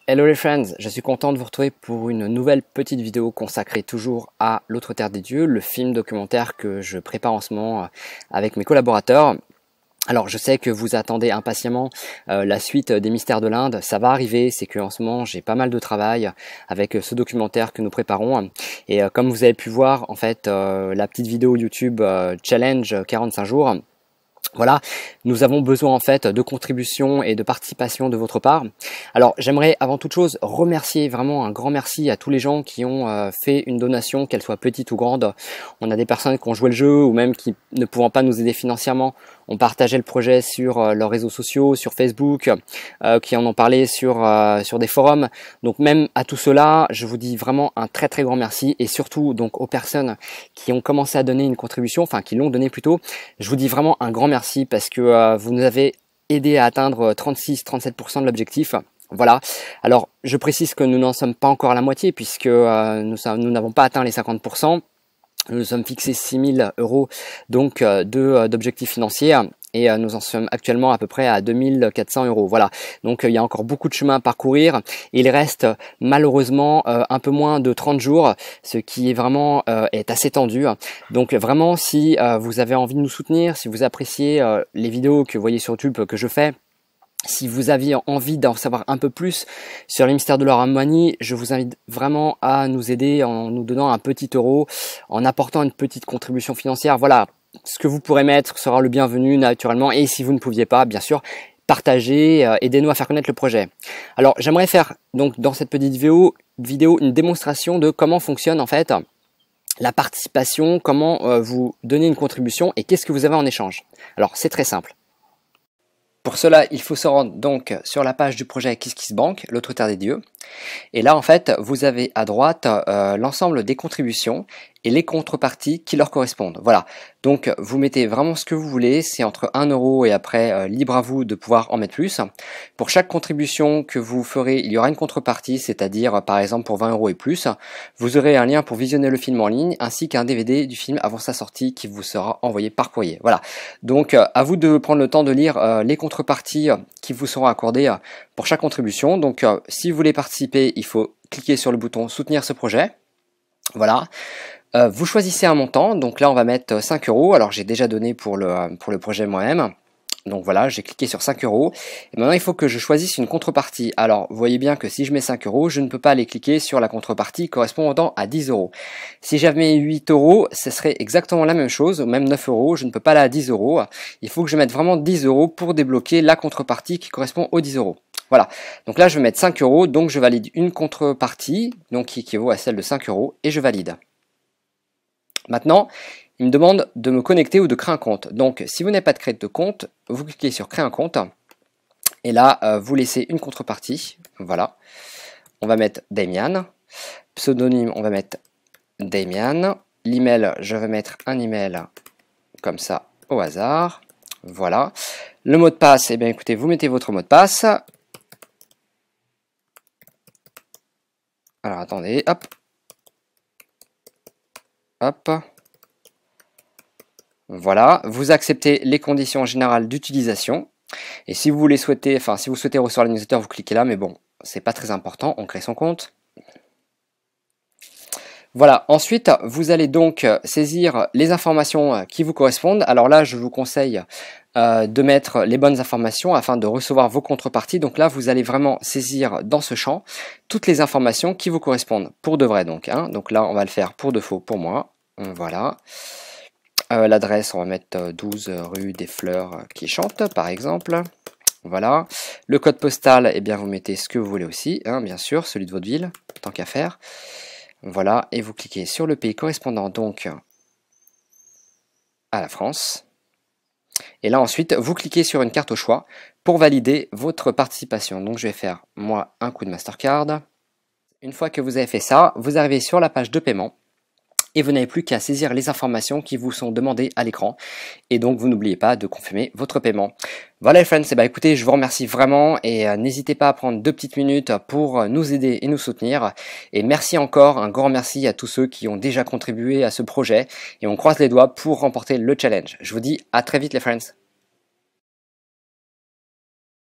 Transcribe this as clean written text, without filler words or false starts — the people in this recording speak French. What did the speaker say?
Hello les friends, je suis content de vous retrouver pour une nouvelle petite vidéo consacrée toujours à L'Autre Terre des Dieux, le film documentaire que je prépare en ce moment avec mes collaborateurs. Alors je sais que vous attendez impatiemment la suite des Mystères de l'Inde, ça va arriver, c'est que en ce moment j'ai pas mal de travail avec ce documentaire que nous préparons et comme vous avez pu voir en fait la petite vidéo YouTube Challenge 45 jours. Voilà, nous avons besoin en fait de contributions et de participation de votre part. Alors j'aimerais avant toute chose remercier vraiment un grand merci à tous les gens qui ont fait une donation, qu'elle soit petite ou grande. On a des personnes qui ont joué le jeu ou même qui ne pouvant pas nous aider financièrement, ont partagé le projet sur leurs réseaux sociaux, sur Facebook, qui en ont parlé sur des forums. Donc même à tout cela, je vous dis vraiment un très très grand merci et surtout donc aux personnes qui ont commencé à donner une contribution, enfin qui l'ont donné plutôt, je vous dis vraiment un grand merci parce que vous nous avez aidé à atteindre 36-37% de l'objectif. Voilà, alors je précise que nous n'en sommes pas encore à la moitié puisque nous n'avons pas atteint les 50%. Nous nous sommes fixés 6 000 € donc d'objectifs financiers et nous en sommes actuellement à peu près à 2 400 €. Voilà, donc il y a encore beaucoup de chemin à parcourir. Il reste malheureusement un peu moins de 30 jours, ce qui est vraiment est assez tendu. Donc vraiment, si vous avez envie de nous soutenir, si vous appréciez les vidéos que vous voyez sur YouTube que je fais, si vous aviez envie d'en savoir un peu plus sur les mystères de l'Harmonie, je vous invite vraiment à nous aider en nous donnant un petit euro, en apportant une petite contribution financière. Voilà, ce que vous pourrez mettre sera le bienvenu naturellement. Et si vous ne pouviez pas, bien sûr, partagez, aidez-nous à faire connaître le projet. Alors, j'aimerais faire donc dans cette petite vidéo une démonstration de comment fonctionne en fait la participation, comment vous donnez une contribution et qu'est-ce que vous avez en échange. Alors, c'est très simple. Pour cela, il faut se rendre donc sur la page du projet KissKissBank, l'Autre Terre des Dieux. Et là, en fait, vous avez à droite l'ensemble des contributions et les contreparties qui leur correspondent. Voilà, donc vous mettez vraiment ce que vous voulez, c'est entre 1 € et après, libre à vous de pouvoir en mettre plus. Pour chaque contribution que vous ferez, il y aura une contrepartie, c'est-à-dire par exemple pour 20 € et plus, vous aurez un lien pour visionner le film en ligne, ainsi qu'un DVD du film avant sa sortie qui vous sera envoyé par courrier. Voilà, donc à vous de prendre le temps de lire les contreparties qui vous seront accordées pour chaque contribution. Donc si vous voulez participer, il faut cliquer sur le bouton soutenir ce projet. Voilà. Vous choisissez un montant, donc là on va mettre 5 €, alors j'ai déjà donné pour le projet moi-même, donc voilà, j'ai cliqué sur 5 €, et maintenant il faut que je choisisse une contrepartie. Alors vous voyez bien que si je mets 5 €, je ne peux pas aller cliquer sur la contrepartie correspondant à 10 €. Si j'avais 8 €, ce serait exactement la même chose, même 9 €, je ne peux pas aller à 10 €, il faut que je mette vraiment 10 € pour débloquer la contrepartie qui correspond aux 10 €. Voilà, donc là je vais mettre 5 €, donc je valide une contrepartie, donc qui équivaut à celle de 5 €, et je valide. Maintenant, il me demande de me connecter ou de créer un compte. Donc, si vous n'avez pas de créer de compte, vous cliquez sur créer un compte. Et là, vous laissez une contrepartie. Voilà. On va mettre Damian. Pseudonyme, on va mettre Damian. L'email, je vais mettre un email comme ça au hasard. Voilà. Le mot de passe, eh bien écoutez, vous mettez votre mot de passe. Alors attendez, hop. Hop. Voilà, vous acceptez les conditions générales d'utilisation. Et si vous souhaitez recevoir la newsletter, vous cliquez là, mais bon, c'est pas très important, on crée son compte. Voilà, ensuite, vous allez donc saisir les informations qui vous correspondent. Alors là, je vous conseille de mettre les bonnes informations afin de recevoir vos contreparties. Donc là, vous allez vraiment saisir dans ce champ toutes les informations qui vous correspondent, pour de vrai donc. Donc là, on va le faire pour de faux pour moi. Voilà. L'adresse, on va mettre 12 rue des Fleurs qui chantent, par exemple. Voilà. Le code postal, eh bien, vous mettez ce que vous voulez aussi, bien sûr, celui de votre ville, tant qu'à faire. Voilà, et vous cliquez sur le pays correspondant donc à la France. Et là, ensuite, vous cliquez sur une carte au choix pour valider votre participation. Donc, je vais faire, moi, un coup de Mastercard. Une fois que vous avez fait ça, vous arrivez sur la page de paiement. Et vous n'avez plus qu'à saisir les informations qui vous sont demandées à l'écran. Et donc, vous n'oubliez pas de confirmer votre paiement. Voilà les friends, écoutez, je vous remercie vraiment et n'hésitez pas à prendre 2 petites minutes pour nous aider et nous soutenir. Et merci encore, un grand merci à tous ceux qui ont déjà contribué à ce projet. Et on croise les doigts pour remporter le challenge. Je vous dis à très vite les friends.